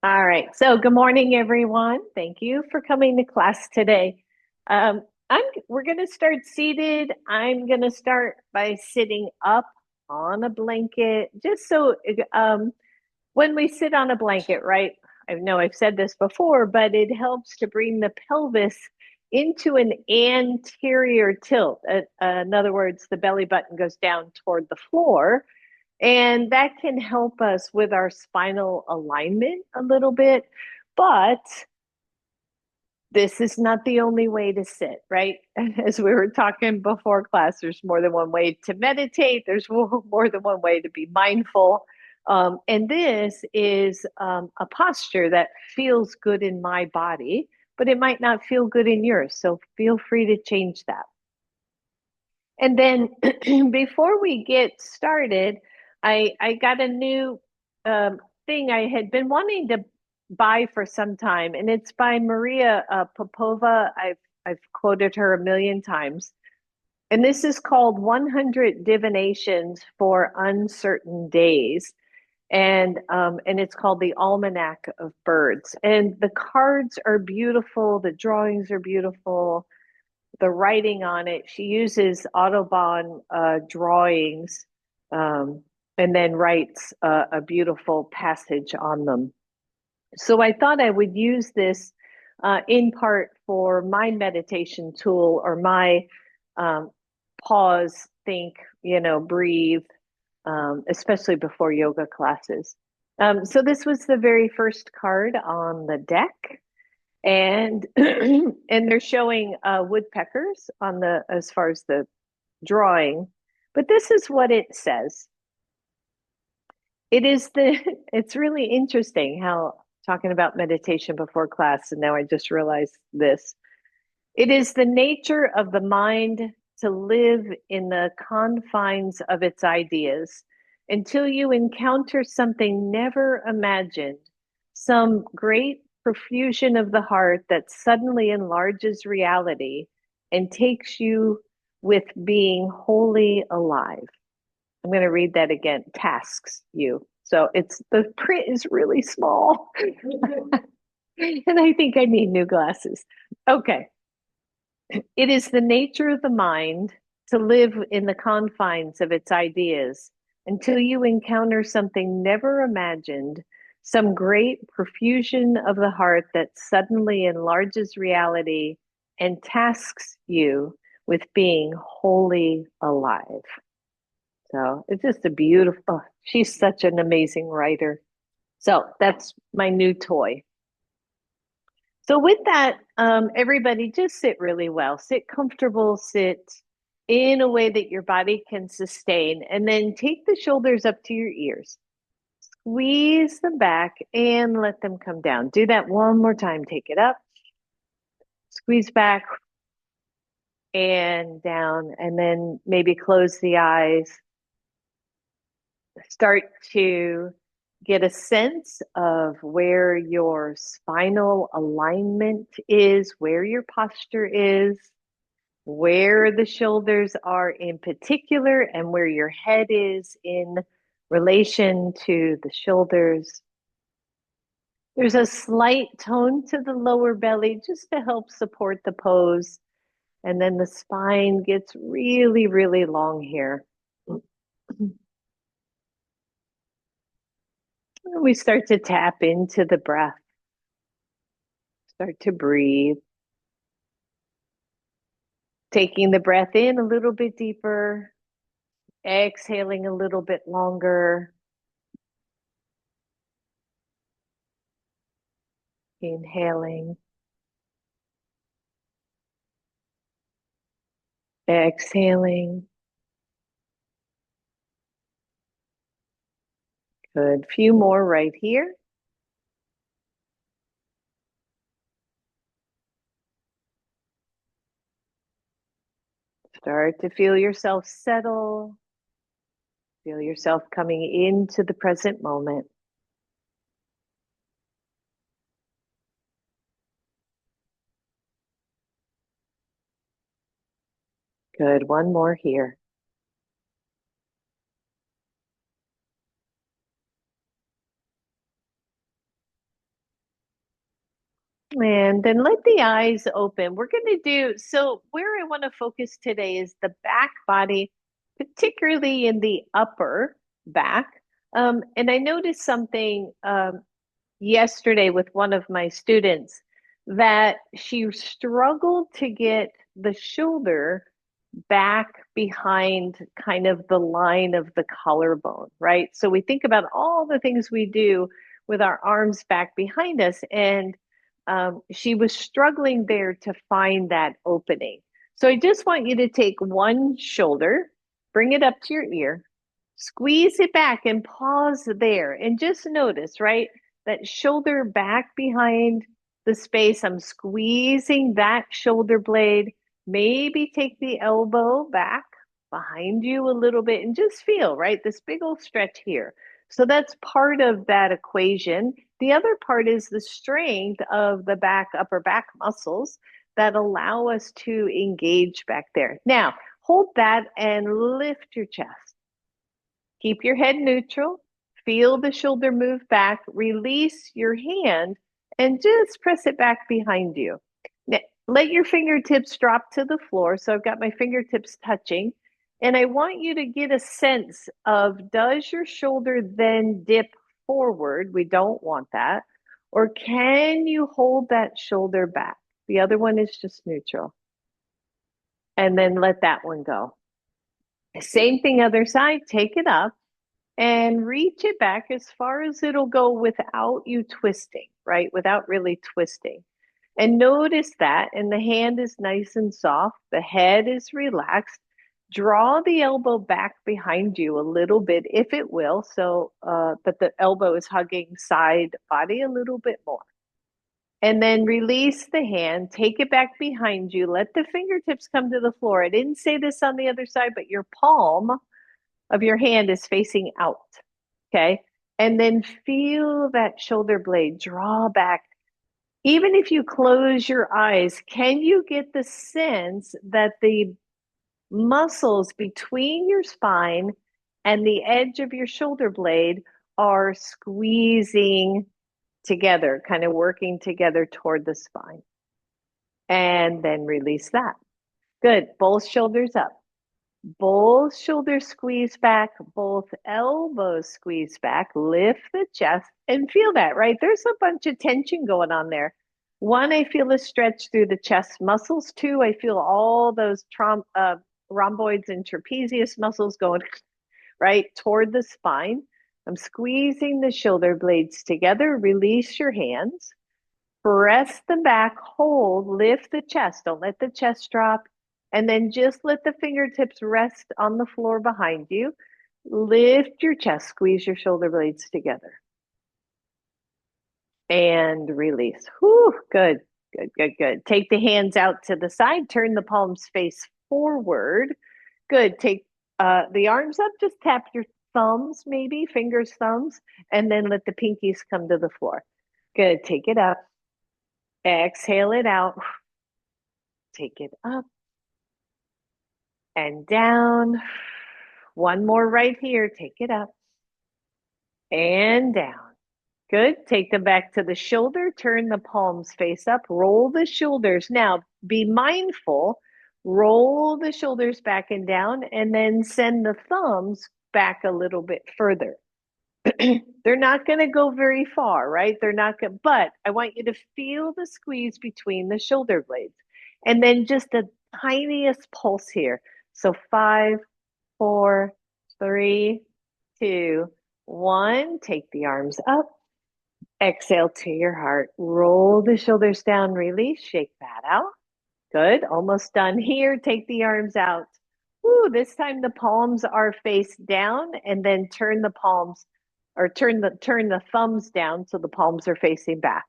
All right. So, good morning, everyone. Thank you for coming to class today. We're going to start seated. I'm going to start by sitting up on a blanket, just so when we sit on a blanket, right? I know I've said this before, but it helps to bring the pelvis into an anterior tilt. In other words, the belly button goes down toward the floor, and that can help us with our spinal alignment a little bit. But this is not the only way to sit, right? As we were talking before class, there's more than one way to meditate, there's more than one way to be mindful. And this is a posture that feels good in my body, but it might not feel good in yours. So feel free to change that. And then before we get started, I got a new thing I had been wanting to buy for some time, and it's by Maria Popova. I've quoted her a million times, and this is called 100 Divinations for Uncertain Days, and it's called the Almanac of Birds. And the cards are beautiful, the drawings are beautiful, the writing on it. She uses Audubon drawings, and then writes a beautiful passage on them. So I thought I would use this in part for my meditation tool, or my um, pause, think, breathe, especially before yoga classes. So this was the very first card on the deck, and and they're showing woodpeckers on the as far as the drawing, but this is what it says. It's really interesting how, talking about meditation before class, and now I just realized this. It is the nature of the mind to live in the confines of its ideas until you encounter something never imagined, some great profusion of the heart that suddenly enlarges reality and takes you with being wholly alive. I'm going to read that again. Tasks you. So it's the print is really small. And I think I need new glasses. Okay. It is the nature of the mind to live in the confines of its ideas until you encounter something never imagined, some great profusion of the heart that suddenly enlarges reality and tasks you with being wholly alive. So it's just a beautiful, oh, she's such an amazing writer. So that's my new toy. So with that, everybody just sit really well, sit comfortable, sit in a way that your body can sustain, and then take the shoulders up to your ears. Squeeze them back and let them come down. Do that one more time. Take it up, squeeze back and down, and then maybe close the eyes. Start to get a sense of where your spinal alignment is, where your posture is, where the shoulders are in particular, and where your head is in relation to the shoulders. There's a slight tone to the lower belly just to help support the pose. And then the spine gets really, really long here. We start to tap into the breath, start to breathe, taking the breath in a little bit deeper, exhaling a little bit longer, inhaling, exhaling. Good. Few more right here. Start to feel yourself settle. Feel yourself coming into the present moment. Good. One more here. And then let the eyes open. We're going to do, so where I want to focus today is the back body, particularly in the upper back. And I noticed something yesterday with one of my students that she struggled to get the shoulder back behind kind of the line of the collarbone, right? So we think about all the things we do with our arms back behind us, and she was struggling there to find that opening. So I just want you to take one shoulder, bring it up to your ear, squeeze it back, and pause there, and just notice, right? That shoulder back behind the space. I'm squeezing that shoulder blade. Maybe take the elbow back behind you a little bit and just feel, right? This big old stretch here. So that's part of that equation. The other part is the strength of the back, upper back muscles that allow us to engage back there. Now, hold that and lift your chest. Keep your head neutral. Feel the shoulder move back. Release your hand and just press it back behind you. Now, let your fingertips drop to the floor. So I've got my fingertips touching. And I want you to get a sense of, does your shoulder then dip forward? We don't want that. Or can you hold that shoulder back? The other one is just neutral. And then let that one go. Same thing, other side. Take it up and reach it back as far as it'll go without you twisting, right? Without really twisting. And notice that, and the hand is nice and soft, the head is relaxed. Draw the elbow back behind you a little bit, if it will, so that the elbow is hugging side body a little bit more. And then release the hand, take it back behind you, let the fingertips come to the floor. I didn't say this on the other side, but your palm of your hand is facing out. Okay. And then feel that shoulder blade draw back. Even if you close your eyes, can you get the sense that the muscles between your spine and the edge of your shoulder blade are squeezing together, kind of working together toward the spine? And then release that. Good. Both shoulders up. Both shoulders squeeze back, both elbows squeeze back, lift the chest and feel that, right? There's a bunch of tension going on there. One, I feel a stretch through the chest muscles. Two, I feel all those rhomboids and trapezius muscles going right toward the spine. I'm squeezing the shoulder blades together. Release your hands. Press them back, hold, lift the chest. Don't let the chest drop. And then just let the fingertips rest on the floor behind you. Lift your chest, squeeze your shoulder blades together. And release. Whew, good, good, good, good. Take the hands out to the side, turn the palms face forward. Good. Take the arms up, just tap your thumbs, maybe, fingers, thumbs, and then let the pinkies come to the floor. Good. Take it up. Exhale it out. Take it up and down. One more right here. Take it up and down. Good. Take them back to the shoulder. Turn the palms face up. Roll the shoulders. Now, be mindful. Roll the shoulders back and down, and then send the thumbs back a little bit further. They're not going to go very far, right? They're not going, but I want you to feel the squeeze between the shoulder blades. And then just the tiniest pulse here. So 5, 4, 3, 2, 1. Take the arms up. Exhale to your heart. Roll the shoulders down, release, shake that out. Good. Almost done here. Take the arms out. Woo, this time the palms are face down, and then turn the palms or turn the thumbs down so the palms are facing back.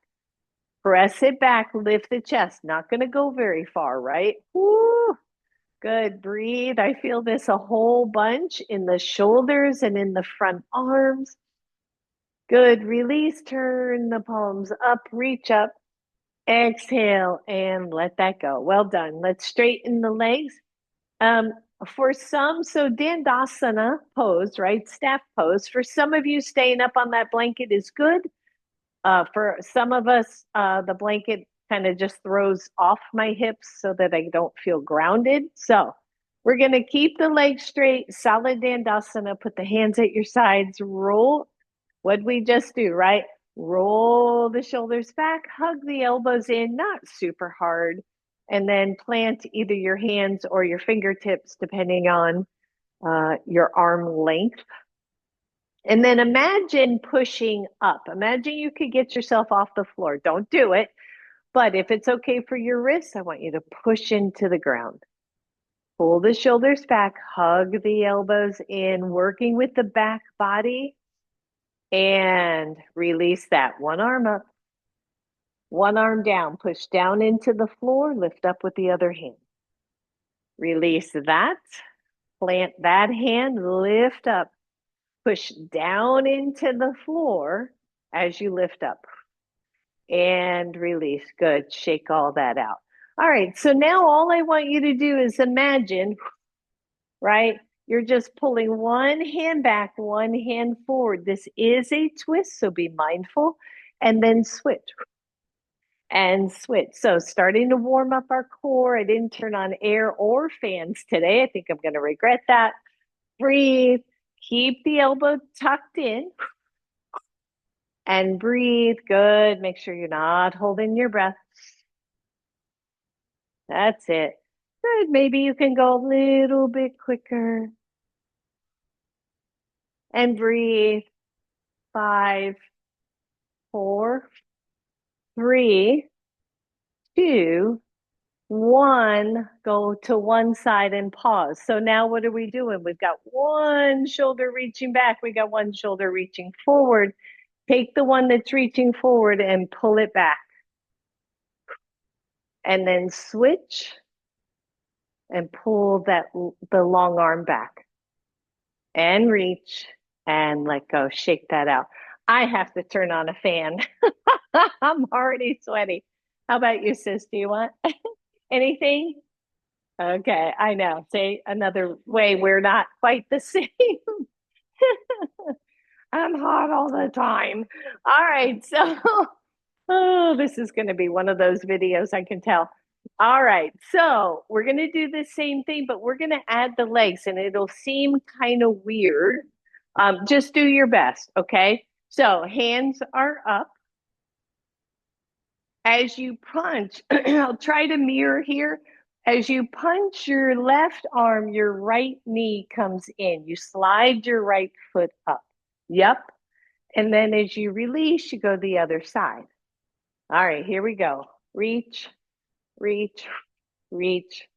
Press it back, lift the chest. Not going to go very far, right? Woo. Good. Breathe. I feel this a whole bunch in the shoulders and in the front arms. Good. Release. Turn the palms up, reach up. Exhale and let that go. Well done. Let's straighten the legs. For some, so Dandasana pose, right? Staff pose. For some of you, staying up on that blanket is good. For some of us, the blanket kind of just throws off my hips so that I don't feel grounded. So we're going to keep the legs straight, solid Dandasana, put the hands at your sides, roll. What we just do, right? Roll the shoulders back, hug the elbows in, not super hard, and then plant either your hands or your fingertips, depending on your arm length. And then imagine pushing up. Imagine you could get yourself off the floor. Don't do it. But if it's okay for your wrists, I want you to push into the ground. Pull the shoulders back, hug the elbows in, working with the back body, and release that. One arm up, one arm down. Push down into the floor, lift up with the other hand. Release that. Plant that hand, lift up. Push down into the floor as you lift up. And release. Good. Shake all that out. All right. So now all I want you to do is imagine, right? You're just pulling one hand back, one hand forward. This is a twist, so be mindful. And then switch and switch. So starting to warm up our core. I didn't turn on air or fans today. I think I'm going to regret that. Breathe. Keep the elbow tucked in. And breathe. Good. Make sure you're not holding your breath. That's it. Good. Maybe you can go a little bit quicker. And breathe. 5, 4, 3, 2, 1. Go to one side and pause. So now what are we doing? We've got one shoulder reaching back. We got one shoulder reaching forward. Take the one that's reaching forward and pull it back. And then switch and pull the long arm back. And reach and let go. Shake that out. I have to turn on a fan. I'm already sweaty. How about you, sis? Do you want anything? Okay, I know. Say another way we're not quite the same. I'm hot all the time. All right, so oh, this is going to be one of those videos, I can tell. All right, so we're going to do the same thing, but we're going to add the legs, and it'll seem kind of weird. Just do your best, okay? So hands are up. As you punch, I'll try to mirror here. As you punch your left arm, your right knee comes in. You slide your right foot up. Yep. And then as you release, you go the other side. All right, here we go. Reach, reach, reach.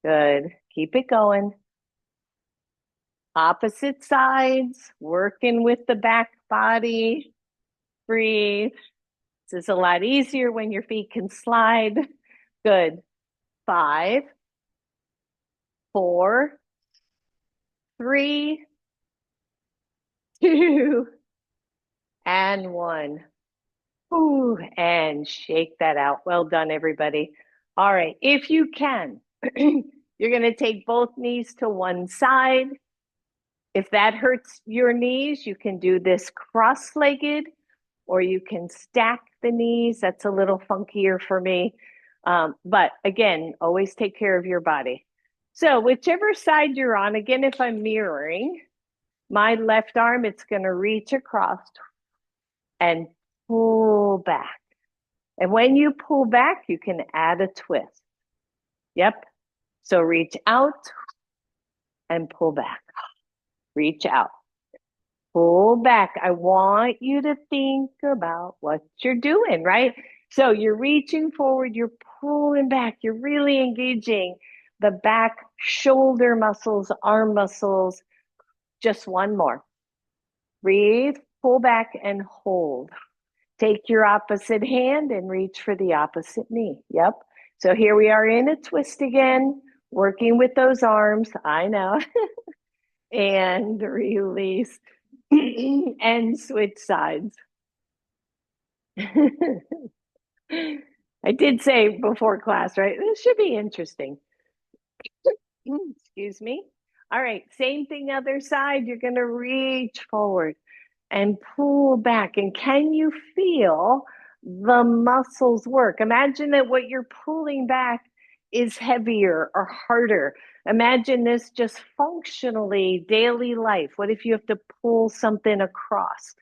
Good. Keep it going. Opposite sides, working with the back body. Breathe. This is a lot easier when your feet can slide. Good. 5, 4, 3, 2, and 1. Ooh, and shake that out. Well done, everybody. All right, if you can, you're going to take both knees to one side. If that hurts your knees, you can do this cross-legged, or you can stack the knees. That's a little funkier for me. But again, always take care of your body. So whichever side you're on, again, if I'm mirroring, my left arm, it's going to reach across and pull back. And when you pull back, you can add a twist. Yep. So reach out and pull back. Reach out. Pull back. I want you to think about what you're doing, right? So you're reaching forward, you're pulling back, you're really engaging the back shoulder muscles, arm muscles. Just one more. Breathe, pull back and hold. Take your opposite hand and reach for the opposite knee. Yep. So here we are in a twist again, working with those arms. I know. And release and switch sides. I did say before class, right? This should be interesting. Excuse me. All right, same thing, other side. You're going to reach forward and pull back. And can you feel the muscles work. Imagine that what you're pulling back is heavier or harder. Imagine this just functionally daily life. What if you have to pull something across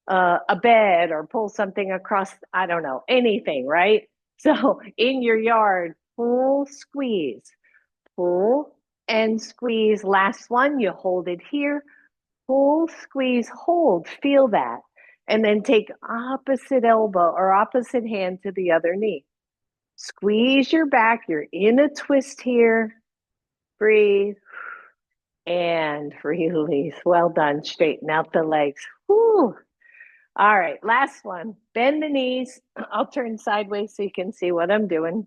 a bed or pull something across, I don't know, anything, right? So in your yard, pull, squeeze, pull and squeeze. Last one, you hold it here, pull, squeeze, hold, feel that. And then take opposite elbow or opposite hand to the other knee. Squeeze your back. You're in a twist here. Breathe and release. Well done. Straighten out the legs. Whew. All right, last one. Bend the knees. I'll turn sideways so you can see what I'm doing.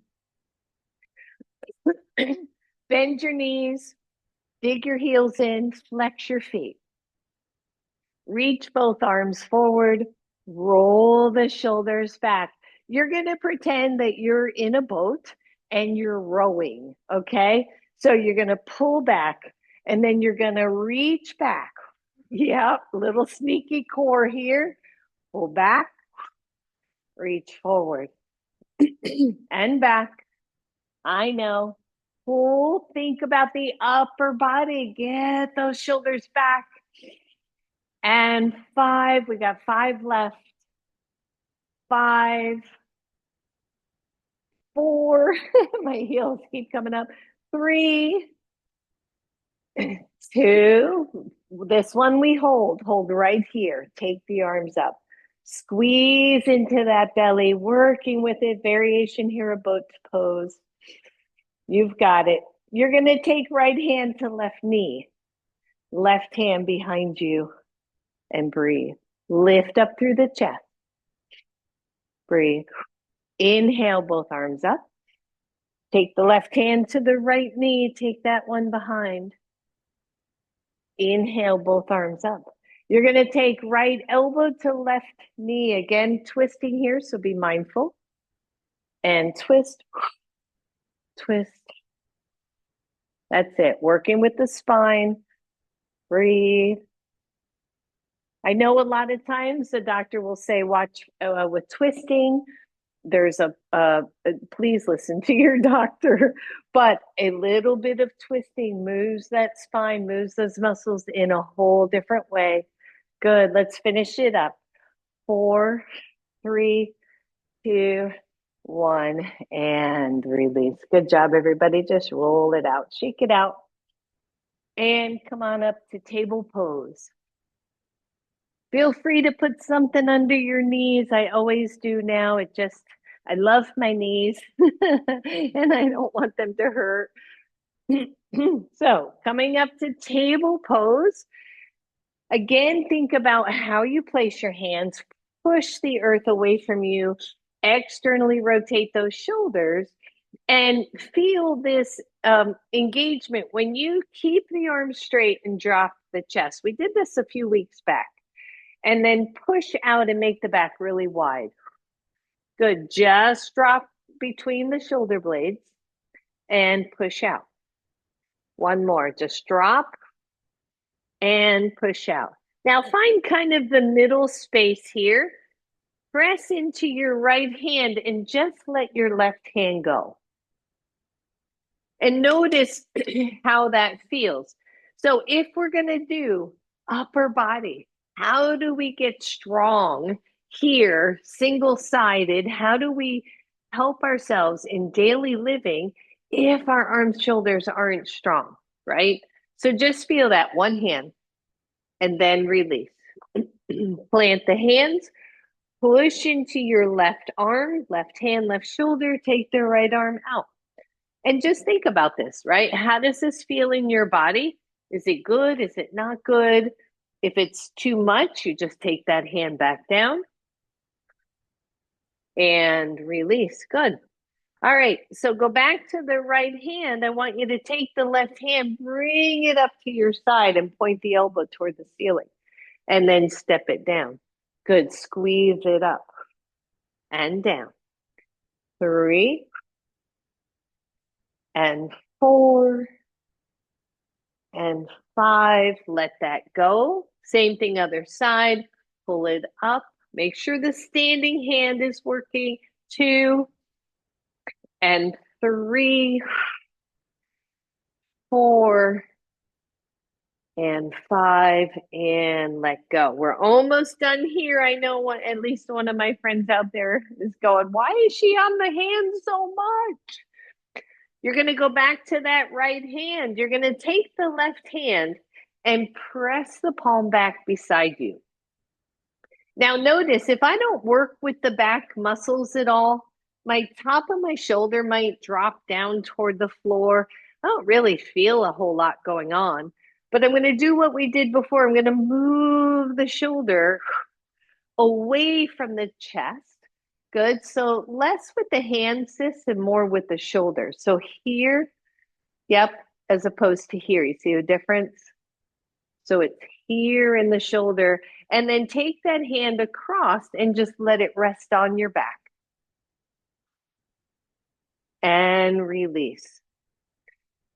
Bend your knees, dig your heels in, flex your feet. Reach both arms forward, roll the shoulders back. You're going to pretend that you're in a boat and you're rowing, okay? So you're going to pull back and then you're going to reach back. Yep, little sneaky core here. Pull back, reach forward and back. I know. Pull, think about the upper body. Get those shoulders back. And 5, we got 5 left. 5, 4, my heels keep coming up. 3, 2, this one we hold right here. Take the arms up. Squeeze into that belly, working with it. Variation here, a boat pose. You've got it. You're going to take right hand to left knee, left hand behind you, and breathe. Lift up through the chest. Breathe. Inhale, both arms up. Take the left hand to the right knee. Take that one behind. Inhale, both arms up. You're going to take right elbow to left knee. Again, twisting here, so be mindful. And twist, twist. That's it. Working with the spine. Breathe. I know a lot of times the doctor will say, watch with twisting. There's please listen to your doctor, but a little bit of twisting moves that spine, moves those muscles in a whole different way. Good. Let's finish it up. 4, 3, 2, 1, and release. Good job, everybody. Just roll it out, shake it out, and come on up to table pose. Feel free to put something under your knees. I always do now. I love my knees and I don't want them to hurt. So coming up to table pose. Again, think about how you place your hands. Push the earth away from you. Externally rotate those shoulders and feel this engagement when you keep the arms straight and drop the chest. We did this a few weeks back. And then push out and make the back really wide. Good. Just drop between the shoulder blades and push out. One more. Just drop and push out. Now find kind of the middle space here. Press into your right hand and just let your left hand go. And notice how that feels. So if we're going to do upper body, how do we get strong here, single-sided? How do we help ourselves in daily living if our arms, shoulders aren't strong, right? So just feel that one hand and then release. Plant the hands, push into your left arm, left hand, left shoulder, take the right arm out. And just think about this, right? How does this feel in your body? Is it good? Is it not good? If it's too much, you just take that hand back down and release. Good. All right. So go back to the right hand. I want you to take the left hand, bring it up to your side and point the elbow toward the ceiling and then step it down. Good. Squeeze it up and down. 3 and 4 and 5. Let that go. Same thing other side. Pull it up, Make sure the standing hand is working. 2 and 3, 4 and 5, and let go. We're almost done here. I know at least one of my friends out there is going, why is she on the hand so much? You're going to go back to that right hand. You're going to take the left hand and press the palm back beside you. Now notice, if I don't work with the back muscles at all, my top of my shoulder might drop down toward the floor. I don't really feel a whole lot going on, but I'm going to do what we did before. I'm going to move the shoulder away from the chest. Good. So less with the hand, sis, and more with the shoulder. So here, yep, as opposed to here. You see the difference? So it's here in the shoulder. And then take that hand across and just let it rest on your back. And release.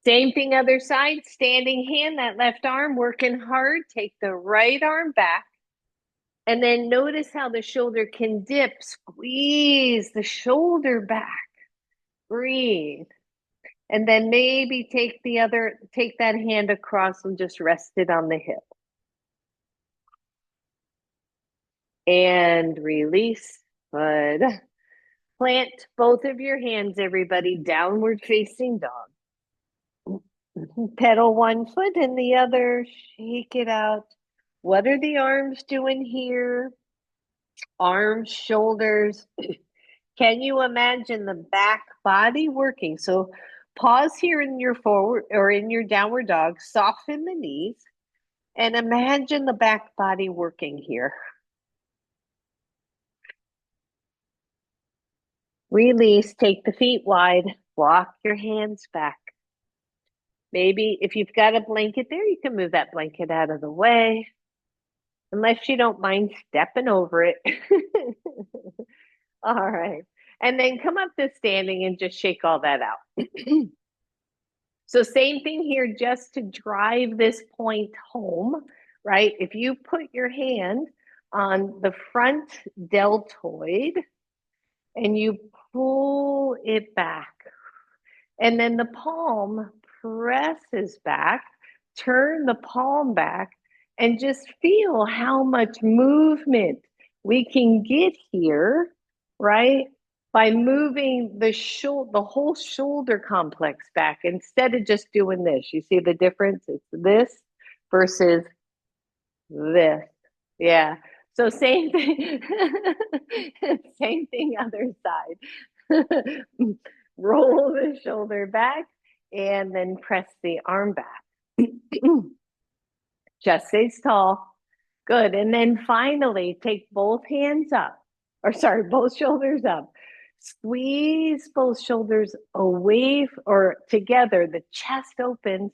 Same thing, other side. Standing hand, that left arm working hard. Take the right arm back. And then notice how the shoulder can dip. Squeeze the shoulder back. Breathe. And then maybe take that hand across and just rest it on the hip. And release. Good. Plant both of your hands, everybody, downward facing dog. Pedal one foot and the other, shake it out. What are the arms doing here? Arms, shoulders. Can you imagine the back body working? So pause here in your forward or in your downward dog, soften the knees, and imagine the back body working here. Release, take the feet wide, walk your hands back. Maybe if you've got a blanket there, you can move that blanket out of the way, unless you don't mind stepping over it. All right. And then come up to standing and just shake all that out. So same thing here, just to drive this point home, right? If you put your hand on the front deltoid and you pull it back, and then the palm presses back, turn the palm back, and just feel how much movement we can get here, right? By moving the whole shoulder complex back instead of just doing this. You see the difference? It's this versus this. Yeah. So same thing, same thing other side. Roll the shoulder back and then press the arm back. Chest stays tall. Good. And then finally, take both hands up, both shoulders up. Squeeze both shoulders away or together. The chest opens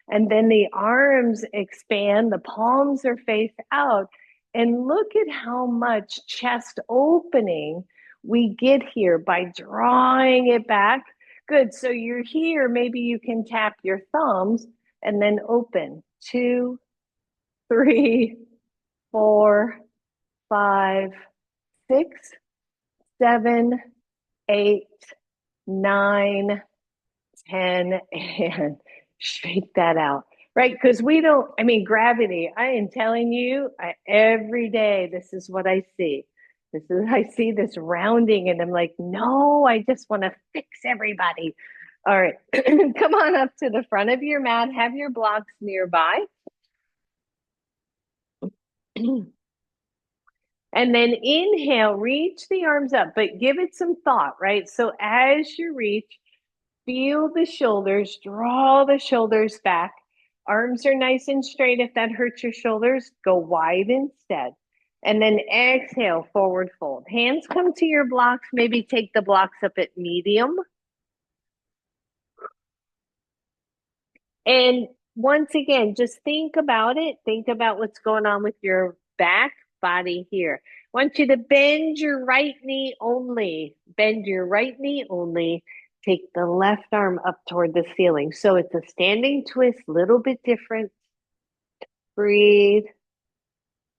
and then the arms expand. The palms are face out. And look at how much chest opening we get here by drawing it back. Good. So you're here. Maybe you can tap your thumbs and then open. 2, 3, 4, 5, 6, 7, 8, 9, 10, and shake that out, right? Because gravity, I am telling you, every day, this is what I see. I see this rounding and I'm like, no, I just want to fix everybody. All right, come on up to the front of your mat, have your blocks nearby. And then inhale, reach the arms up, but give it some thought, right? So as you reach, feel the shoulders, draw the shoulders back. Arms are nice and straight. If that hurts your shoulders, go wide instead. And then exhale, forward fold. Hands come to your blocks. Maybe take the blocks up at medium. And once again, just think about it. Think about what's going on with your back body here. I want you to bend your right knee only. Bend your right knee only. Take the left arm up toward the ceiling. So it's a standing twist, a little bit different. Breathe.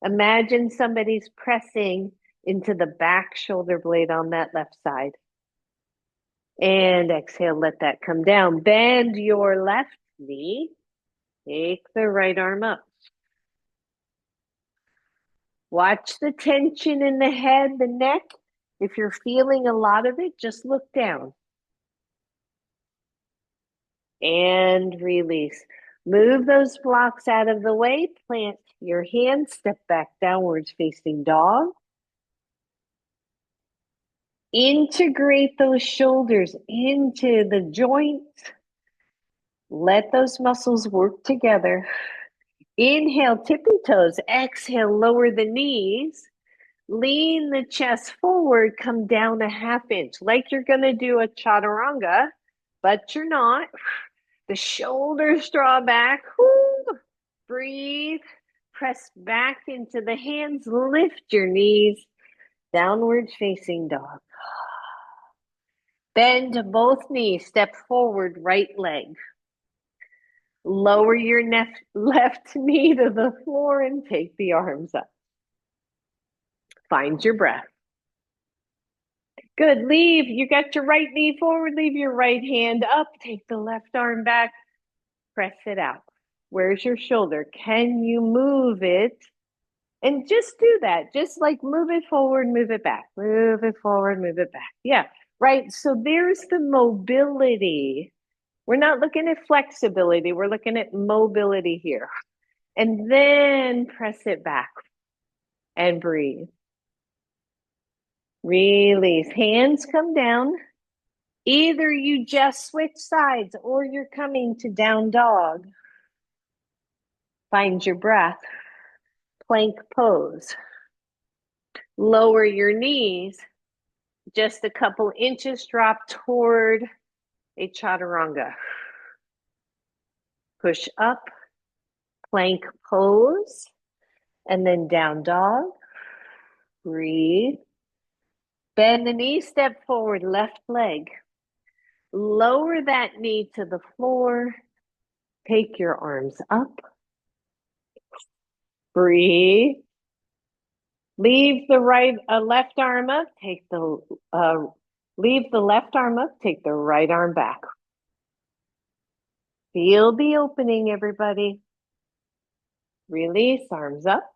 Imagine somebody's pressing into the back shoulder blade on that left side. And exhale, let that come down. Bend your left knee. Take the right arm up. Watch the tension in the head, the neck. If you're feeling a lot of it, just look down. And release. Move those blocks out of the way. Plant your hands. Step back downwards facing dog. Integrate those shoulders into the joints. Let those muscles work together. Inhale, tippy toes. Exhale, lower the knees. Lean the chest forward, come down a half inch, like you're going to do a chaturanga, but you're not. The shoulders draw back. Woo. Breathe. Press back into the hands. Lift your knees. Downward facing dog. Bend both knees. Step forward, right leg. Lower your left knee to the floor and take the arms up. Find your breath. Good. Leave. You got your right knee forward. Leave your right hand up. Take the left arm back. Press it out. Where's your shoulder? Can you move it? And just do that. Just like move it forward, move it back. Move it forward, move it back. Yeah, right. So there's the mobility. We're not looking at flexibility. We're looking at mobility here. And then press it back and breathe. Release. Hands come down. Either you just switch sides or you're coming to down dog. Find your breath. Plank pose. Lower your knees. Just a couple inches, drop toward a chaturanga. Push up, plank pose, and then down dog. Breathe. Bend the knee, step forward, left leg. Lower that knee to the floor. Take your arms up. Breathe. Leave the left arm up. Leave the left arm up. Take the right arm back. Feel the opening, everybody. Release, arms up.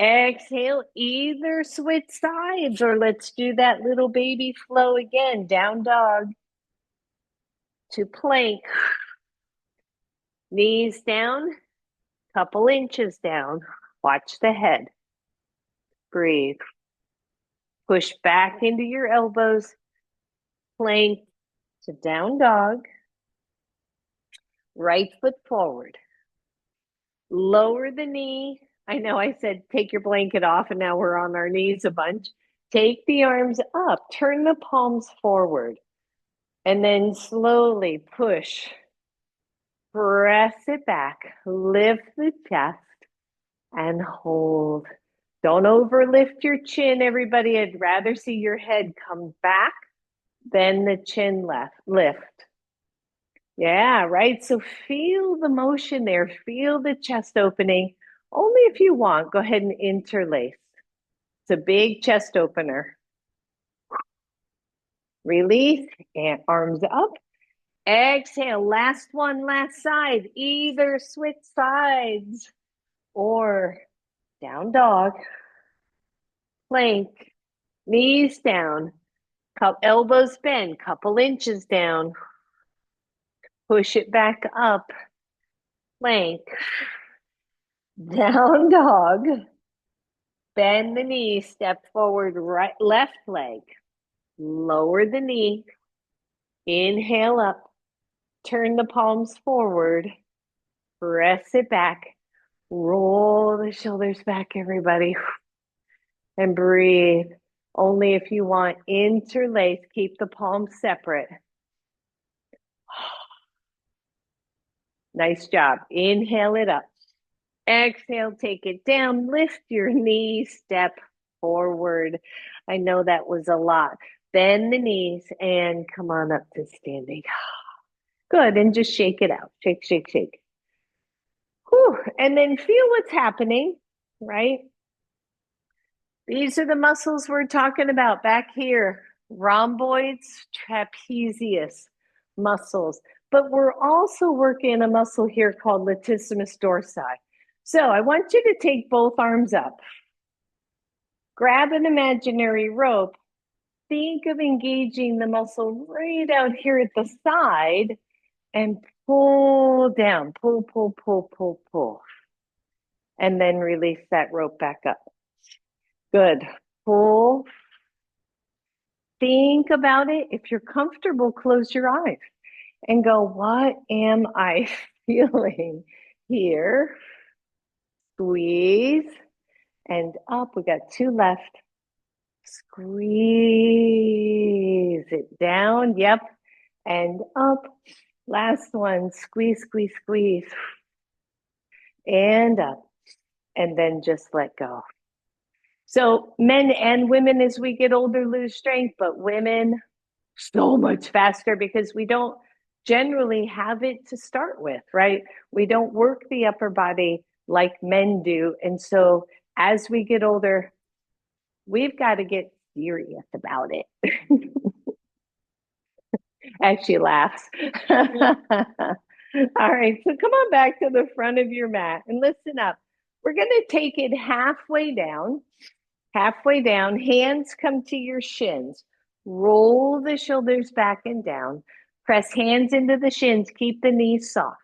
Exhale, either switch sides or let's do that little baby flow again. Down dog to plank. Knees down, couple inches down. Watch the head. Breathe. Push back into your elbows. Plank to down dog. Right foot forward. Lower the knee. I know I said take your blanket off and now we're on our knees a bunch. Take the arms up. Turn the palms forward. And then slowly push. Press it back. Lift the chest and hold. Don't overlift your chin, everybody. I'd rather see your head come back than the chin lift. Yeah, right. So feel the motion there. Feel the chest opening. Only if you want, go ahead and interlace. It's a big chest opener. Release and arms up. Exhale. Last one, last side. Either switch sides or down dog. Plank. Knees down. Elbows bend. Couple inches down. Push it back up. Plank. Down dog. Bend the knee. Step forward. Right, left leg. Lower the knee. Inhale up. Turn the palms forward. Press it back. Roll the shoulders back, everybody. And breathe. Only if you want. Interlace. Keep the palms separate. Nice job. Inhale it up. Exhale, take it down. Lift your knees. Step forward. I know that was a lot. Bend the knees and come on up to standing. Good. And just shake it out. Shake, shake, shake. Whew. And then feel what's happening, right? These are the muscles we're talking about back here. Rhomboids, trapezius muscles. But we're also working a muscle here called latissimus dorsi. So I want you to take both arms up. Grab an imaginary rope. Think of engaging the muscle right out here at the side and pull down. Pull, pull, pull, pull, pull. And then release that rope back up. Good. Pull. Think about it. If you're comfortable, close your eyes and go, what am I feeling here? Squeeze and up. We got two left. Squeeze it down. Yep. And up. Last one. Squeeze, squeeze, squeeze. And up. And then just let go. So men and women, as we get older, lose strength, but women so much faster because we don't generally have it to start with, right? We don't work the upper body like men do. And so as we get older, we've got to get serious about it. As she laughs. All right, so come on back to the front of your mat and listen up. We're going to take it halfway down. Halfway down, hands come to your shins. Roll the shoulders back and down. Press hands into the shins. Keep the knees soft.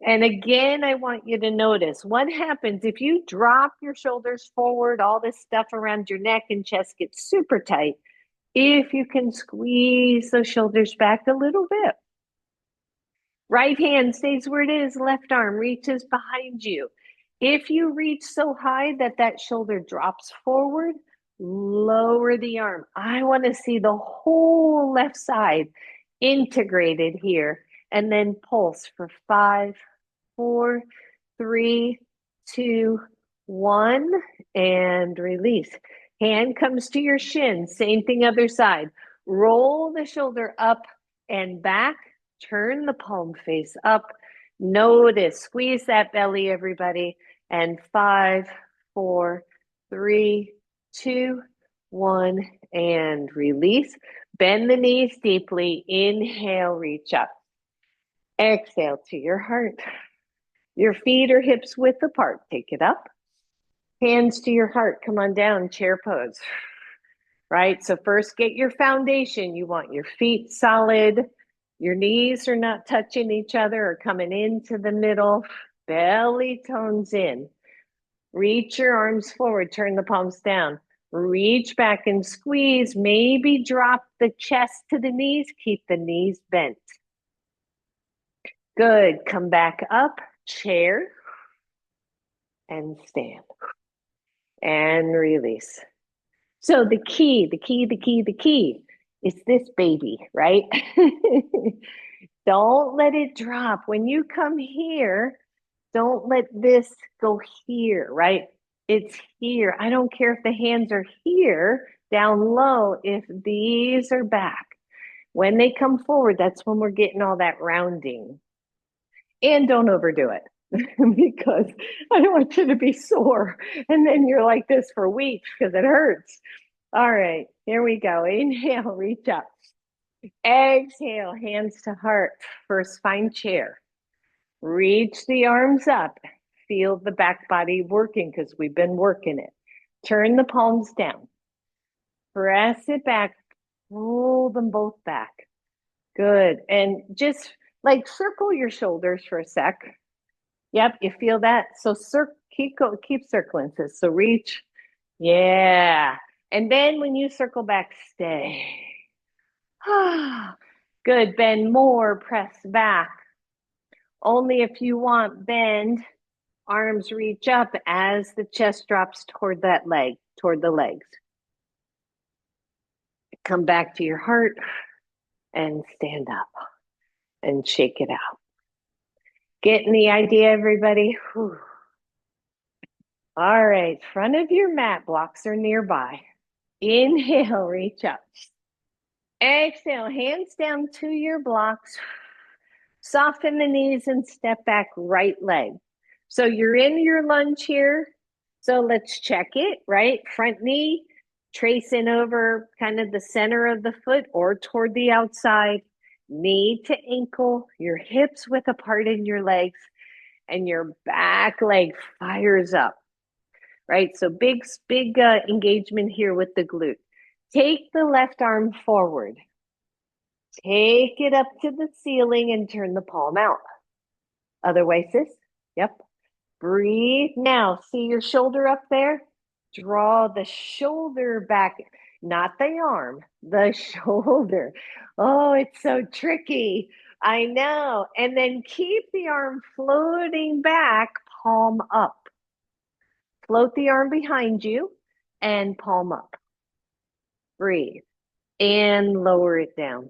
And again, I want you to notice what happens if you drop your shoulders forward, all this stuff around your neck and chest gets super tight. If you can squeeze those shoulders back a little bit. Right hand stays where it is, left arm reaches behind you. If you reach so high that that shoulder drops forward, lower the arm. I want to see the whole left side integrated here. And then pulse for 5, 4, 3, 2, 1, and release. Hand comes to your shin. Same thing other side. Roll the shoulder up and back. Turn the palm face up. Notice, squeeze that belly, everybody. And 5, 4, 3, 2, 1, and release. Bend the knees deeply. Inhale, reach up. Exhale to your heart. Your feet or hips width apart. Take it up. Hands to your heart. Come on down, chair pose. Right? So first get your foundation. You want your feet solid. Your knees are not touching each other or coming into the middle. Belly tones in. Reach your arms forward. Turn the palms down. Reach back and squeeze. Maybe drop the chest to the knees. Keep the knees bent. Good. Come back up. Chair. And stand. And release. So the key is this baby, right? Don't let it drop. When you come here, don't let this go here, right? It's here. I don't care if the hands are here, down low, if these are back. When they come forward, that's when we're getting all that rounding. And don't overdo it because I don't want you to be sore. And then you're like this for weeks because it hurts. All right, here we go. Inhale, reach up. Exhale, hands to heart. First, find chair. Reach the arms up. Feel the back body working because we've been working it. Turn the palms down. Press it back. Pull them both back. Good. And just like circle your shoulders for a sec. Yep, you feel that? So keep circling this. So reach. Yeah. And then when you circle back, stay. Good. Bend more, press back. Only if you want, bend. Arms reach up as the chest drops toward that leg, toward the legs. Come back to your heart and stand up and shake it out. Getting the idea, everybody? Whew. All right, front of your mat, blocks are nearby. Inhale, reach up. Exhale, hands down to your blocks. Soften the knees and step back, right leg. So you're in your lunge here. So let's check it, right? Front knee, tracing over kind of the center of the foot or toward the outside, knee to ankle, your hips width apart in your legs, and your back leg fires up, right? So big engagement here with the glute. Take the left arm forward. Take it up to the ceiling and turn the palm out. Other way, sis. Yep. Breathe. Now, see your shoulder up there? Draw the shoulder back, not the arm, the shoulder. Oh, it's so tricky. I know. And then keep the arm floating back, palm up. Float the arm behind you and palm up. Breathe and lower it down.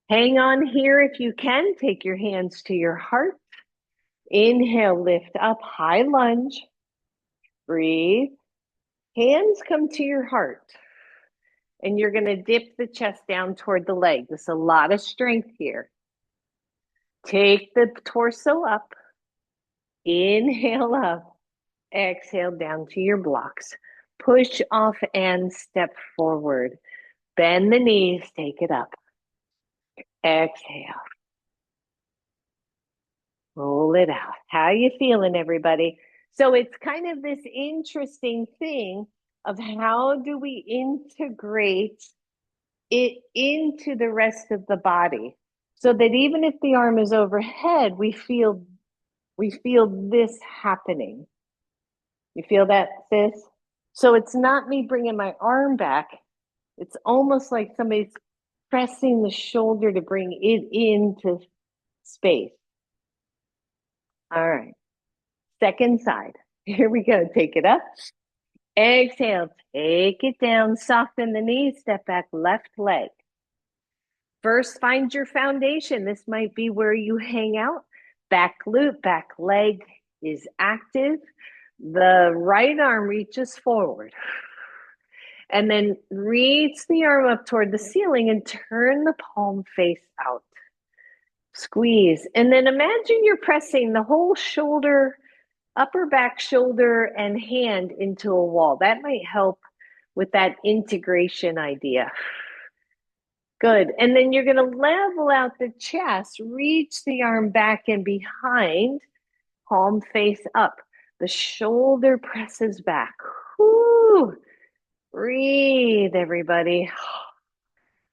Hang on here if you can. Take your hands to your heart. Inhale, lift up, high lunge. Breathe. Hands come to your heart. And you're going to dip the chest down toward the leg. There's a lot of strength here. Take the torso up. Inhale up. Exhale down to your blocks. Push off and step forward. Bend the knees, take it up. Exhale. Roll it out. How you feeling, everybody? So it's kind of this interesting thing of how do we integrate it into the rest of the body so that even if the arm is overhead, we feel this happening. You feel that, sis? So it's not me bringing my arm back. It's almost like somebody's pressing the shoulder to bring it into space. All right. Second side. Here we go. Take it up. Exhale. Take it down. Soften the knees. Step back. Left leg. First, find your foundation. This might be where you hang out. Back glute, back leg is active. The right arm reaches forward. And then reach the arm up toward the ceiling and turn the palm face out. Squeeze. And then imagine you're pressing the whole shoulder, upper back shoulder and hand into a wall. That might help with that integration idea. Good. And then you're going to level out the chest, reach the arm back and behind, palm face up. The shoulder presses back. Whoo! Breathe, everybody.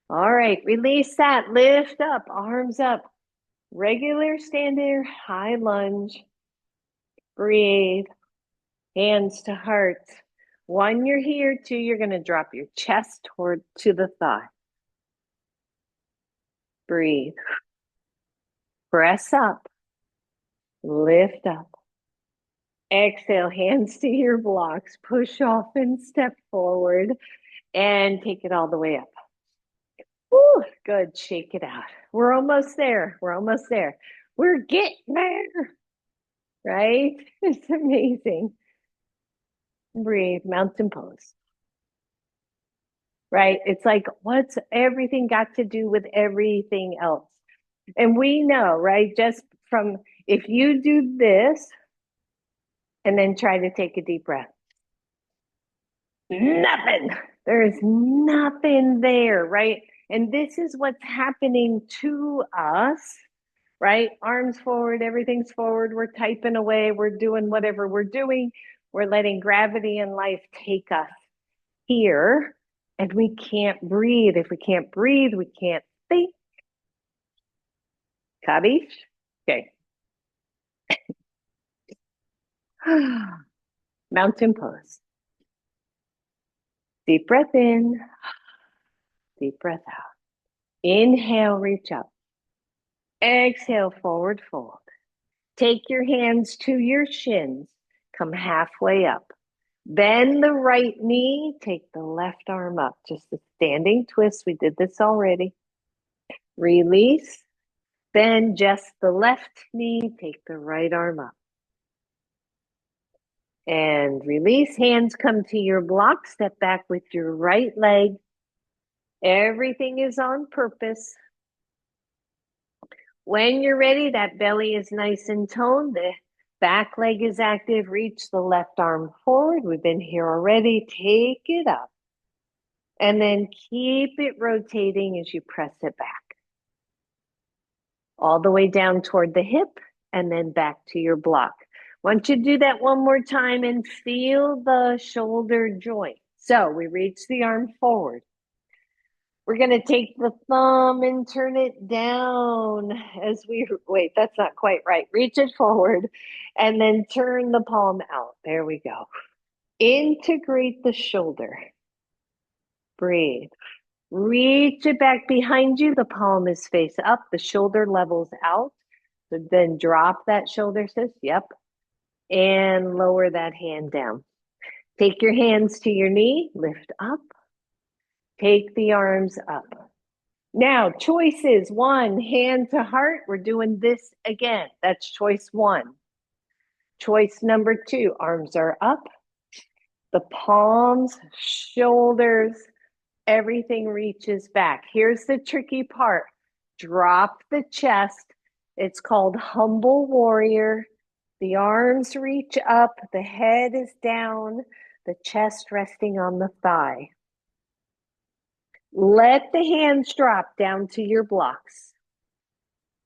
All right, release that. Lift up, arms up. Regular standing high lunge. Breathe. Hands to heart. One, you're here. Two, you're going to drop your chest toward to the thigh. Breathe. Press up. Lift up. Exhale, hands to your blocks. Push off and step forward and take it all the way up. Woo, good. Shake it out. We're almost there. We're almost there. We're getting there. Right? It's amazing. Breathe. Mountain pose. Right? It's like, what's everything got to do with everything else? And we know, right? Just from if you do this and then try to take a deep breath, nothing. There's nothing there, right? And this is what's happening to us, right? Arms forward, everything's forward. We're typing away. We're doing whatever we're doing. We're letting gravity and life take us here. And we can't breathe. If we can't breathe, we can't think. Kabish? Okay. Mountain pose. Deep breath in. Deep breath out. Inhale, reach up. Exhale, forward fold. Take your hands to your shins. Come halfway up. Bend the right knee. Take the left arm up. Just a standing twist. We did this already. Release. Bend just the left knee. Take the right arm up. And release. Hands come to your block. Step back with your right leg. Everything is on purpose. When you're ready, that belly is nice and toned. Back leg is active. Reach the left arm forward. We've been here already. Take it up. And then keep it rotating as you press it back. All the way down toward the hip and then back to your block. Why don't you do that one more time and feel the shoulder joint. So we reach the arm forward. We're going to take the thumb and turn it down as we, wait, that's not quite right. Reach it forward and then turn the palm out. There we go. Integrate the shoulder. Breathe. Reach it back behind you. The palm is face up. The shoulder levels out. So then drop that shoulder, sis. Yep. And lower that hand down. Take your hands to your knee. Lift up. Take the arms up. Now, choices. 1, hand to heart. We're doing this again. That's choice 1. Choice number 2, arms are up. The palms, shoulders, everything reaches back. Here's the tricky part. Drop the chest. It's called humble warrior. The arms reach up. The head is down. The chest resting on the thigh. Let the hands drop down to your blocks.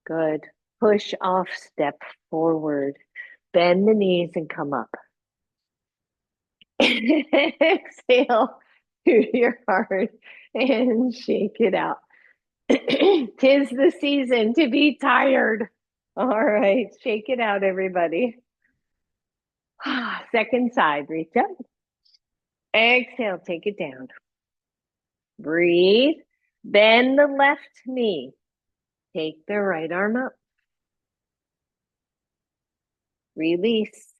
Good. Push off, step forward. Bend the knees and come up. Exhale to your heart and shake it out. 'Tis the season to be tired. All right, shake it out, everybody. Second side, reach up. Exhale, take it down. Breathe. Bend the left knee. Take the right arm up. Release.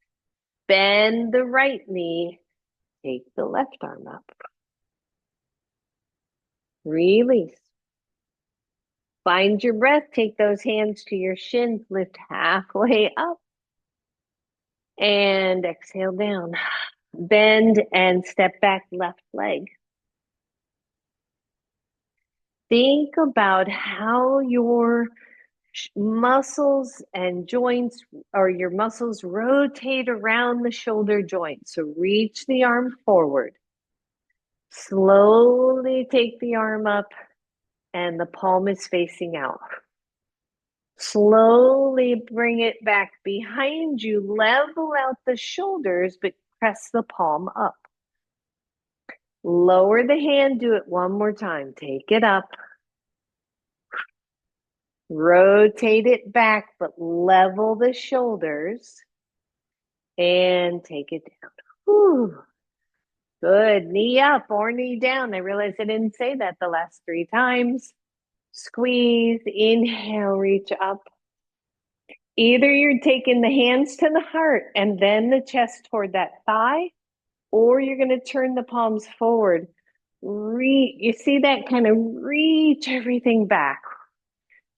Bend the right knee. Take the left arm up. Release. Find your breath. Take those hands to your shins. Lift halfway up. And exhale down. Bend and step back left leg. Think about how your muscles and joints, or your muscles, rotate around the shoulder joint. So reach the arm forward. Slowly take the arm up and the palm is facing out. Slowly bring it back behind you. Level out the shoulders, but press the palm up. Lower the hand. Do it one more time. Take it up. Rotate it back, but level the shoulders and take it down. Whew. Good. Knee up or knee down. I realize I didn't say that the last 3 times. Squeeze. Inhale, reach up. Either you're taking the hands to the heart and then the chest toward that thigh, or you're going to turn the palms forward. You see that? Kind of reach everything back.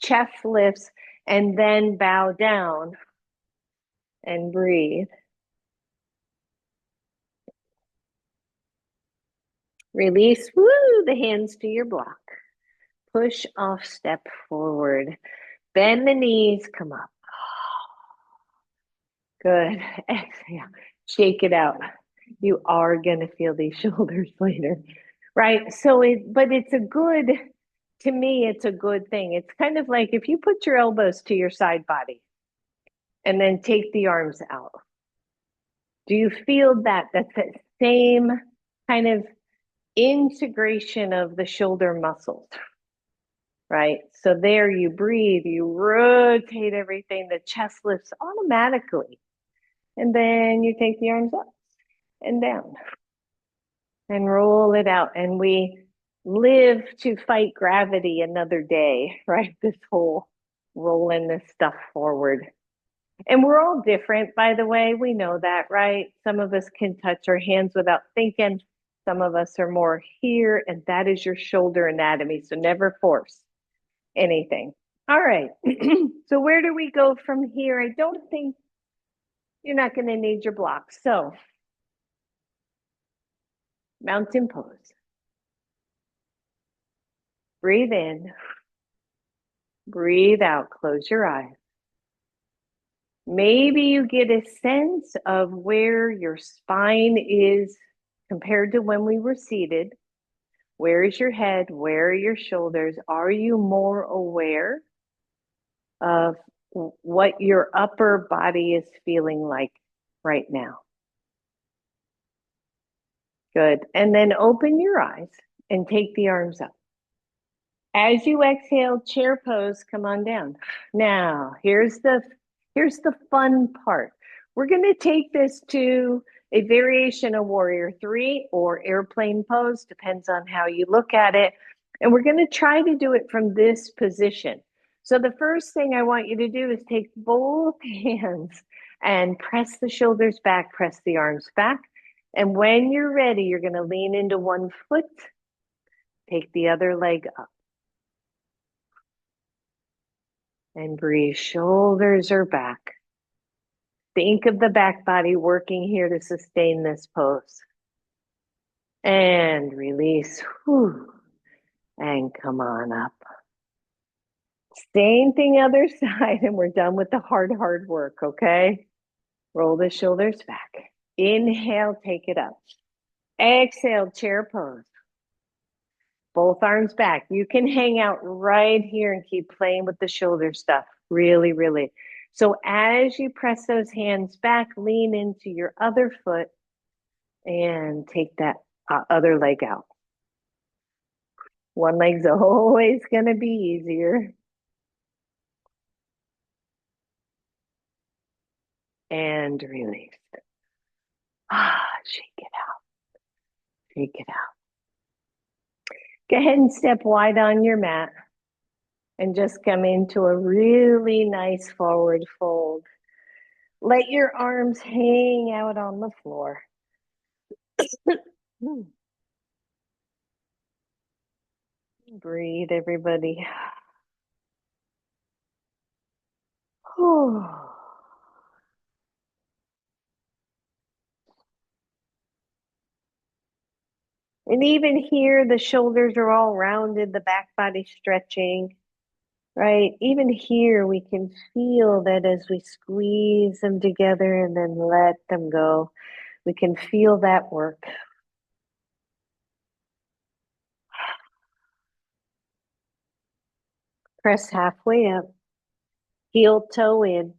Chest lifts and then bow down and breathe. Release, woo, the hands to your block. Push off, step forward. Bend the knees, come up. Good. Exhale. Shake it out. You are going to feel these shoulders later, right? So but it's a good, to me, it's a good thing. It's kind of like if you put your elbows to your side body and then take the arms out. Do you feel that? That's that same kind of integration of the shoulder muscles, right? So there you breathe, you rotate everything, the chest lifts automatically. And then you take the arms up and down and roll it out. And we live to fight gravity another day, right? This whole rolling this stuff forward. And we're all different, by the way. We know that, right? Some of us can touch our hands without thinking. Some of us are more here, and that is your shoulder anatomy. So never force anything. All right. So where do we go from here? I don't think you're not going to need your blocks. So mountain pose. Breathe in. Breathe out. Close your eyes. Maybe you get a sense of where your spine is compared to when we were seated. Where is your head? Where are your shoulders? Are you more aware of what your upper body is feeling like right now? Good. And then open your eyes and take the arms up. As you exhale, chair pose, come on down. Now, here's the fun part. We're going to take this to a variation of warrior 3 or airplane pose, depends on how you look at it. And we're going to try to do it from this position. So the first thing I want you to do is take both hands and press the shoulders back, press the arms back. And when you're ready, you're going to lean into one foot, take the other leg up. And breathe, shoulders are back. Think of the back body working here to sustain this pose. And release, whew, and come on up. Same thing other side, and we're done with the hard work, okay? Roll the shoulders back. Inhale, take it up. Exhale, chair pose. Both arms back. You can hang out right here and keep playing with the shoulder stuff. Really, really. So as you press those hands back, lean into your other foot and take that other leg out. One leg's always going to be easier. And release. Shake it out. Shake it out. Go ahead and step wide on your mat and just come into a really nice forward fold. Let your arms hang out on the floor. Breathe, everybody. And even here, the shoulders are all rounded, the back body stretching, right? Even here, we can feel that as we squeeze them together and then let them go, we can feel that work. Press halfway up, heel toe in,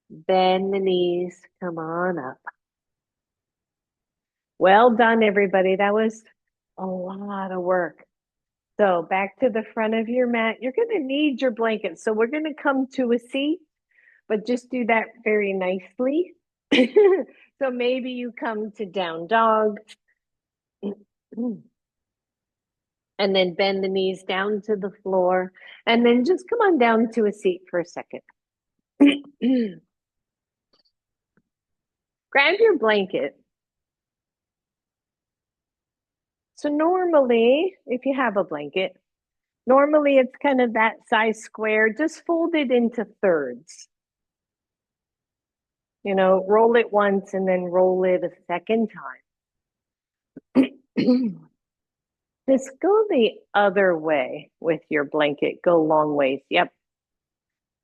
bend the knees, come on up. Well done, everybody. That was a lot of work. So back to the front of your mat. You're going to need your blanket. So we're going to come to a seat, but just do that very nicely. So maybe you come to down dog and then bend the knees down to the floor and then just come on down to a seat for a second. Grab your blanket. So normally, if you have a blanket, normally it's kind of that size square, just fold it into thirds. You know, roll it once and then roll it a second time. Just go the other way with your blanket. Go long ways. Yep.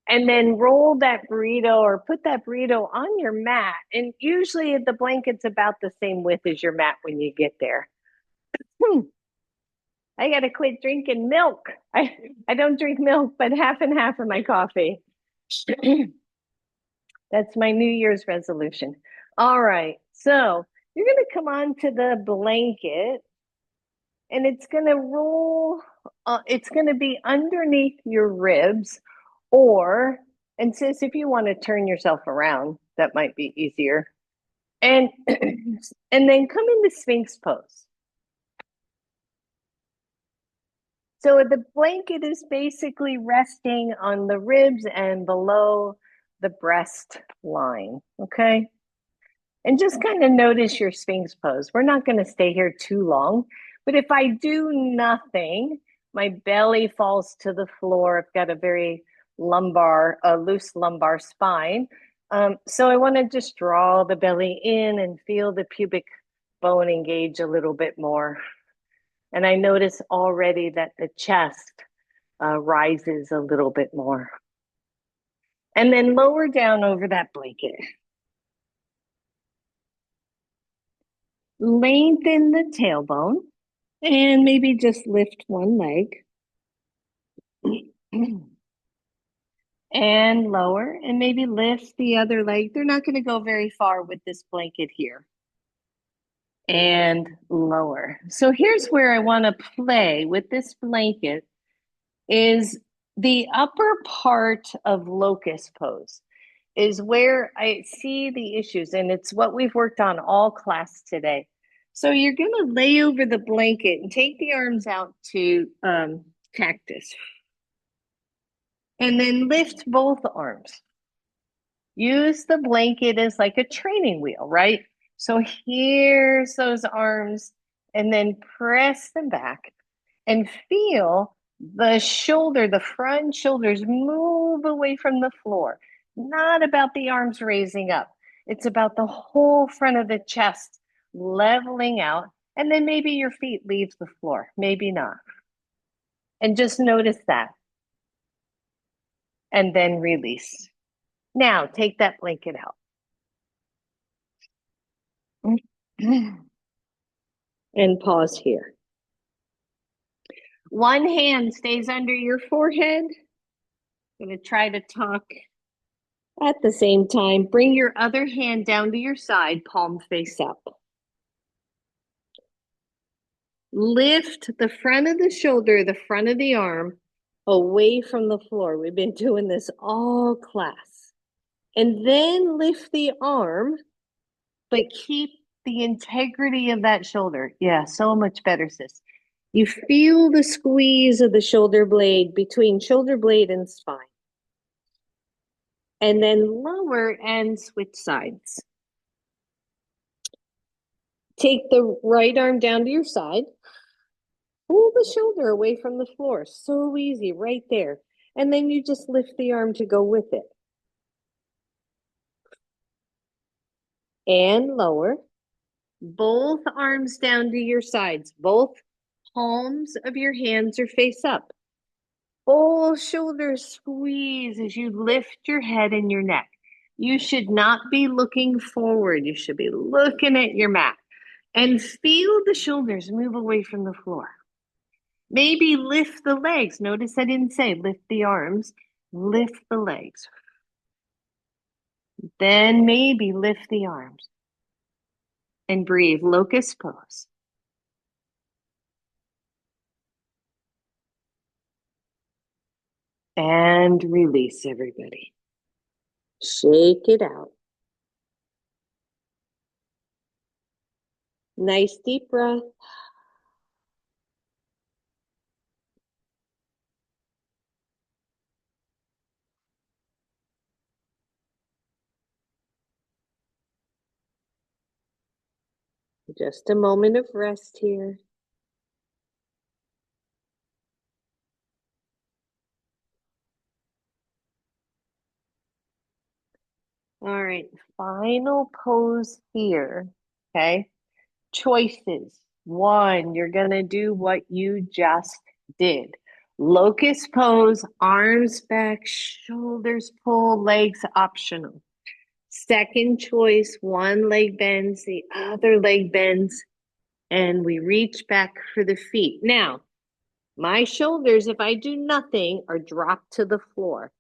And then roll that burrito or put that burrito on your mat. And usually the blanket's about the same width as your mat when you get there. I got to quit drinking milk. I don't drink milk, but half and half of my coffee. That's my New Year's resolution. All right. So you're going to come onto the blanket and it's going to roll. It's going to be underneath your ribs or, and sis, if you want to turn yourself around, that might be easier. And, and then come into Sphinx pose. So the blanket is basically resting on the ribs and below the breast line, okay? And just kind of notice your Sphinx pose. We're not going to stay here too long, but if I do nothing, my belly falls to the floor. I've got a very loose lumbar spine. So I want to just draw the belly in and feel the pubic bone engage a little bit more. And I notice already that the chest rises a little bit more. And then lower down over that blanket. Lengthen the tailbone and maybe just lift one leg. And lower and maybe lift the other leg. They're not going to go very far with this blanket here. And lower. So here's where I want to play with this blanket is the upper part of locust pose is where I see the issues, and it's what we've worked on all class today. So you're going to lay over the blanket and take the arms out to cactus. And then lift both arms. Use the blanket as like a training wheel, right? So here's those arms, and then press them back and feel the shoulder, the front shoulders move away from the floor. Not about the arms raising up. It's about the whole front of the chest leveling out. And then maybe your feet leave the floor, maybe not. And just notice that. And then release. Now take that blanket out. And pause here. One hand stays under your forehead. I'm going to try to talk at the same time. Bring your other hand down to your side, palm face up. Lift the front of the shoulder, the front of the arm away from the floor. We've been doing this all class. And then lift the arm, but keep the integrity of that shoulder. Yeah, so much better, sis. You feel the squeeze of the shoulder blade between shoulder blade and spine. And then lower and switch sides. Take the right arm down to your side. Pull the shoulder away from the floor. So easy, right there. And then you just lift the arm to go with it. And lower. Both arms down to your sides. Both palms of your hands are face up. Full shoulder squeeze as you lift your head and your neck. You should not be looking forward. You should be looking at your mat. And feel the shoulders move away from the floor. Maybe lift the legs. Notice I didn't say lift the arms. Lift the legs. Then maybe lift the arms. And breathe. Locust pose. And release, everybody. Shake it out. Nice deep breath. Just a moment of rest here. All right, final pose here, okay? Choices. One, you're gonna do what you just did. Locust pose, arms back, shoulders pull, legs optional. Second choice, one leg bends, the other leg bends, and we reach back for the feet. Now, my shoulders, if I do nothing, are dropped to the floor.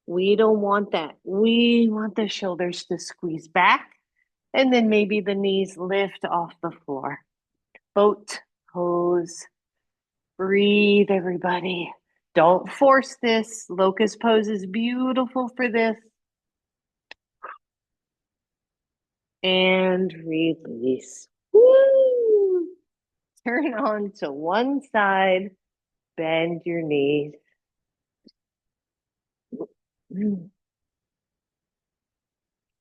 We don't want that. We want the shoulders to squeeze back, and then maybe the knees lift off the floor. Boat pose. Breathe, everybody. Don't force this. Locust pose is beautiful for this. And release. Woo! Turn on to one side. Bend your knees.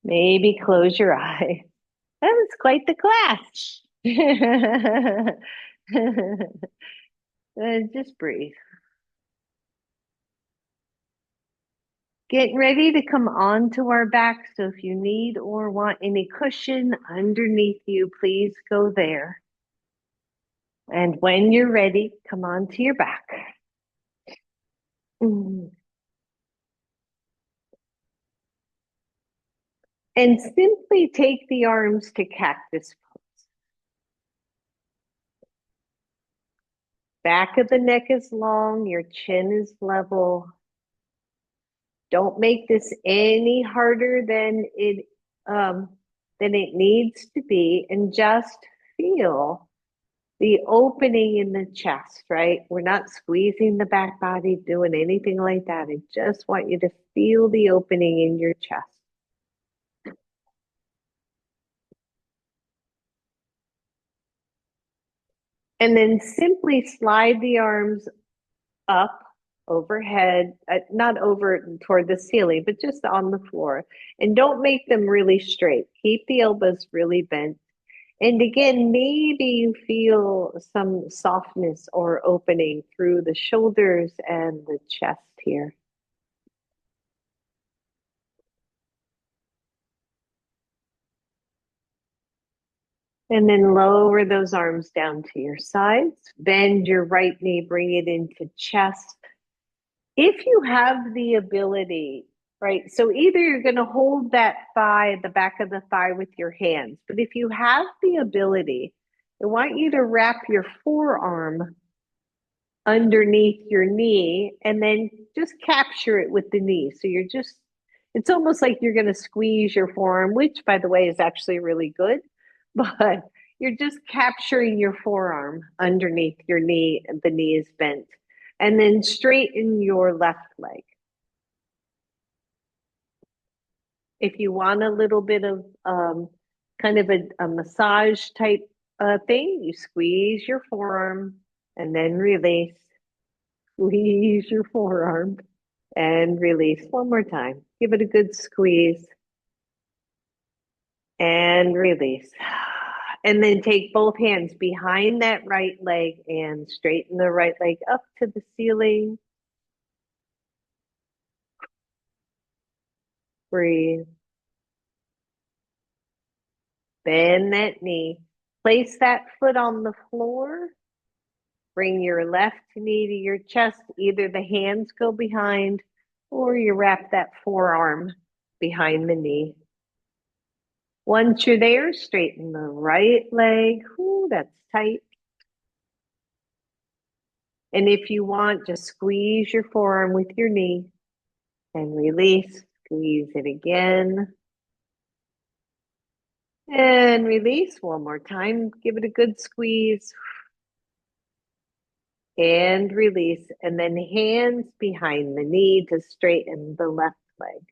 Maybe close your eyes. That was quite the class. Just breathe. Getting ready to come onto our back. So if you need or want any cushion underneath you, please go there. And when you're ready, come onto your back. And simply take the arms to cactus pose. Back of the neck is long, your chin is level. Don't make this any harder than it needs to be, and just feel the opening in the chest, right? We're not squeezing the back body, doing anything like that. I just want you to feel the opening in your chest. And then simply slide the arms up overhead, not over toward the ceiling, but just on the floor. And don't make them really straight. Keep the elbows really bent. And again, maybe you feel some softness or opening through the shoulders and the chest here. And then lower those arms down to your sides. Bend your right knee, bring it into chest. If you have the ability, right? So either you're going to hold that thigh, the back of the thigh with your hands, but if you have the ability, I want you to wrap your forearm underneath your knee and then just capture it with the knee. So it's almost like you're going to squeeze your forearm, which by the way is actually really good, but you're just capturing your forearm underneath your knee and the knee is bent. And then straighten your left leg. If you want a little bit of kind of a massage type thing, you squeeze your forearm and then release. Squeeze your forearm and release one more time. Give it a good squeeze and release. And then take both hands behind that right leg and straighten the right leg up to the ceiling. Breathe. Bend that knee. Place that foot on the floor. Bring your left knee to your chest. Either the hands go behind or you wrap that forearm behind the knee. Once you're there, straighten the right leg. Ooh, that's tight. And if you want, just squeeze your forearm with your knee and release. Squeeze it again. And release one more time. Give it a good squeeze. And release. And then hands behind the knee to straighten the left leg.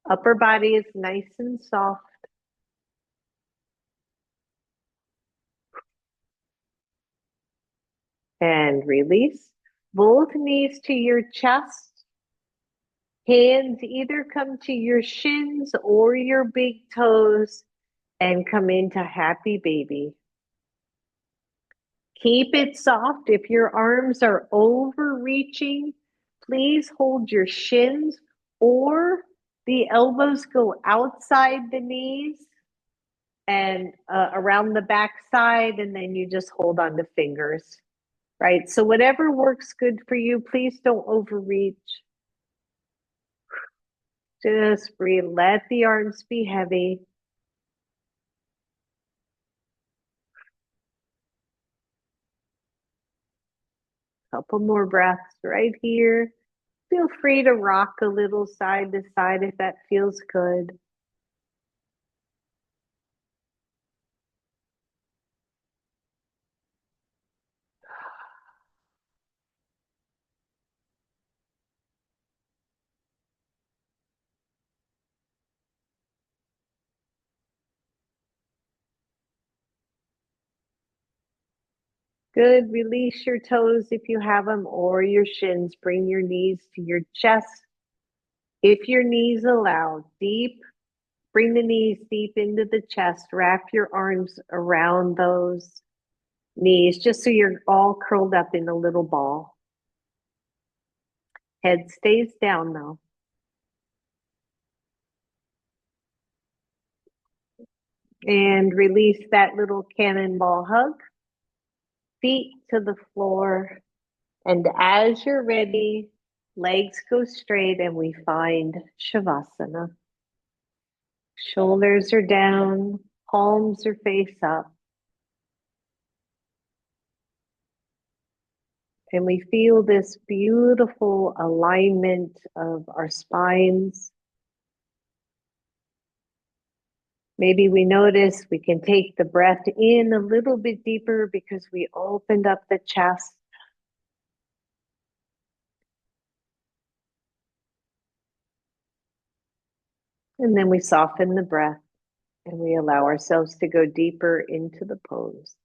Upper body is nice and soft. And release. Both knees to your chest. Hands either come to your shins or your big toes and come into happy baby. Keep it soft. If your arms are overreaching, please hold your shins or the elbows go outside the knees and around the back side, and then you just hold on the fingers, right? So whatever works good for you, please don't overreach. Just breathe. Let the arms be heavy. Couple more breaths right here. Feel free to rock a little side to side if that feels good. Good. Release your toes if you have them or your shins. Bring your knees to your chest. If your knees allow, deep, bring the knees deep into the chest. Wrap your arms around those knees just so you're all curled up in a little ball. Head stays down though. And release that little cannonball hug. Feet to the floor. And as you're ready, legs go straight and we find Savasana. Shoulders are down, palms are face up. And we feel this beautiful alignment of our spines. Maybe we notice we can take the breath in a little bit deeper because we opened up the chest. And then we soften the breath and we allow ourselves to go deeper into the pose.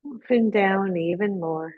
Open down even more.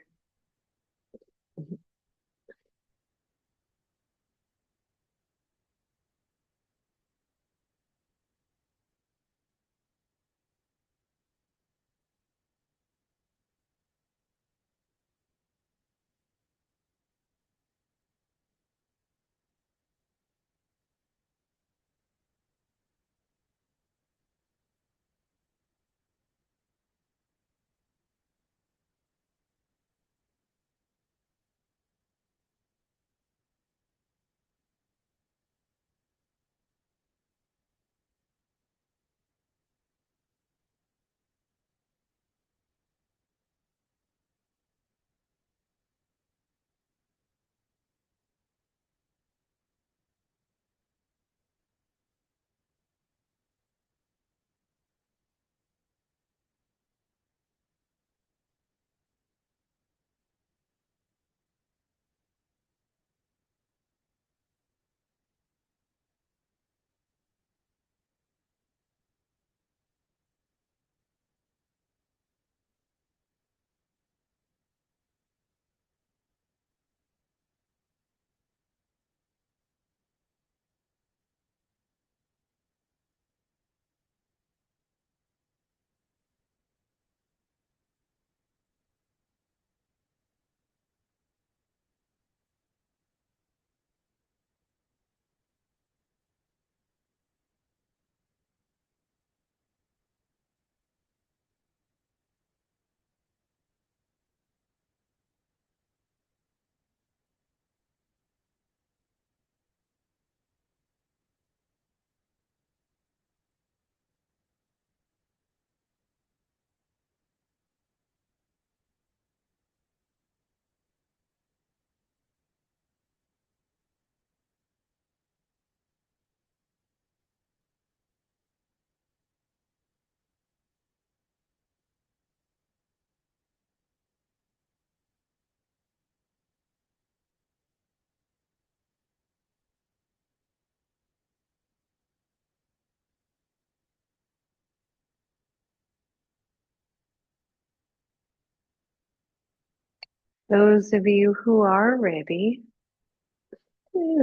Those of you who are ready,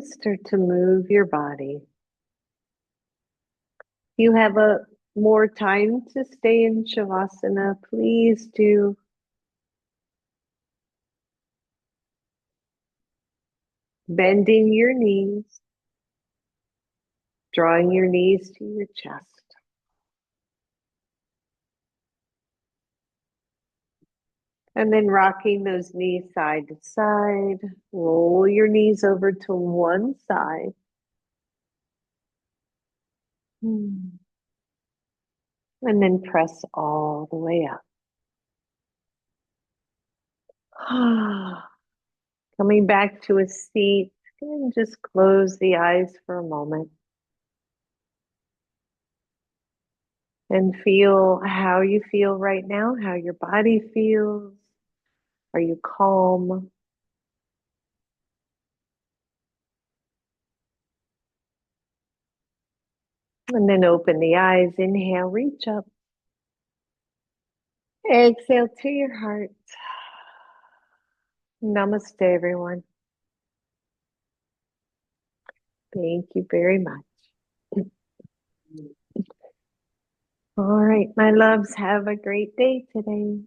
start to move your body. You have a more time to stay in Shavasana, please do. Bending your knees, drawing your knees to your chest. And then rocking those knees side to side. Roll your knees over to one side. And then press all the way up. Coming back to a seat, and just close the eyes for a moment. And feel how you feel right now, how your body feels. Are you calm? And then open the eyes. Inhale, reach up. Exhale to your heart. Namaste, everyone. Thank you very much. All right, my loves, have a great day today.